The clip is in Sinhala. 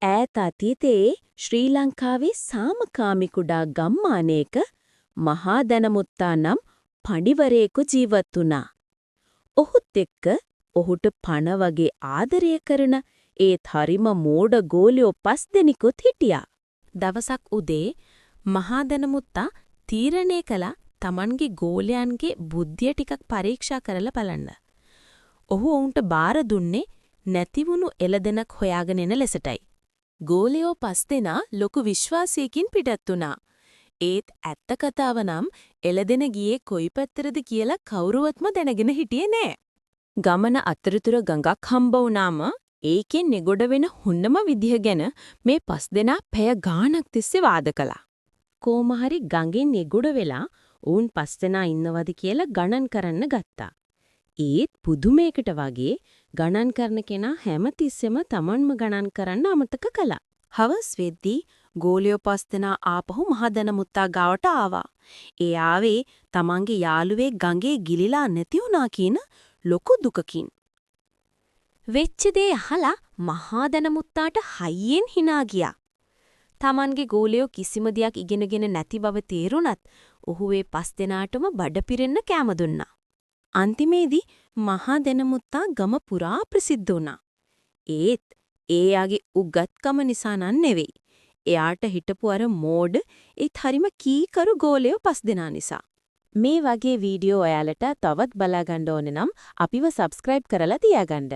ඈත අතීතයේ ශ්‍රී ලංකාවේ සාමකාමී කුඩා ගම්මානයක මහා දැනමුත්තා නම් පඬිවරයෙකු ජීවත් වුණා. ඔහුත් එක්ක ඔහුට පණ වගේ ආදරය කරන ඒත් හරිම මෝඩ ගෝලියෝ 5 දෙනෙකුත් හිටියා. දවසක් උදේ මහා දැනමුත්තා තීරණය කළා තමන්ගේ ගෝලයන්ගේ බුද්ධිය ටිකක් පරීක්ෂා කරලා බලන්න. ඔහු ඔවුන්ට බාර දුන්නේ නැතිවුණු එළදෙනක් හොයාගෙන එන ලෙසටයි. ගෝලියෝ 5 දෙනා ලොකු විශ්වාසයකින් පිටත් වුණා. ඒත් ඇත්ත කතාව නම් එළදෙන ගියේ කොයි පැත්තටද කියලා කවුරුවත්ම දැනගෙන හිටියේ නෑ. ගමන අතරතුර ගඟක් හම්බ වුණාම ඒකෙන් නෙගොඩ වෙන හොඳම විදිහ ගැන මේ 5 දෙනා පැය ගාණක් තිස්සේ වාද කළා. කොහොම හරි ගඟෙන් නෙගොඩ වෙලා වුන් 5 දෙනා ඉන්නවද කියලා ගණන් කරන්න ගත්තා. ඒත් පුදුමයකට වගේ ගණන් කරන කෙනා හැමතිස්සෙම Tamanම ගණන් කරන්න අමතක කළා. හවස් වෙද්දී ගෝලියෝ 5 දෙනා ආපහු මහදැනමුත්තා ගාවට ආවා. ඒ ආවේ Tamanගේ යාළුවේ ගඟේ ගිලිලා නැති වුණා කියන ලොකු දුකකින්. වෙච්ච දේ අහලා මහදැනමුත්තාට හයියෙන් hina ගියා. Tamanගේ ගෝලියෝ කිසිම දෙයක් ඉගෙනගෙන නැති බව තේරුණත් ඔහු ඒ 5 දෙනාටම බඩ පිරෙන්න කැම දුන්නා. අන්තිමේදී මහා දෙනමුත්තා ගම පුරා ප්‍රසිද්ධ වුණා. ඒත් එයාගේ උගත්කම නිසා නෙවෙයි. එයාට හිටපු අර මෝඩ් ඒත් හරිම කීකරු ගෝලයෝ 5 දෙනා නිසා. මේ වගේ වීඩියෝ ඔයාලට තවත් බලා ගන්න ඕනේ නම් අපිව සබ්ස්ක්‍රයිබ් කරලා තියාගන්න.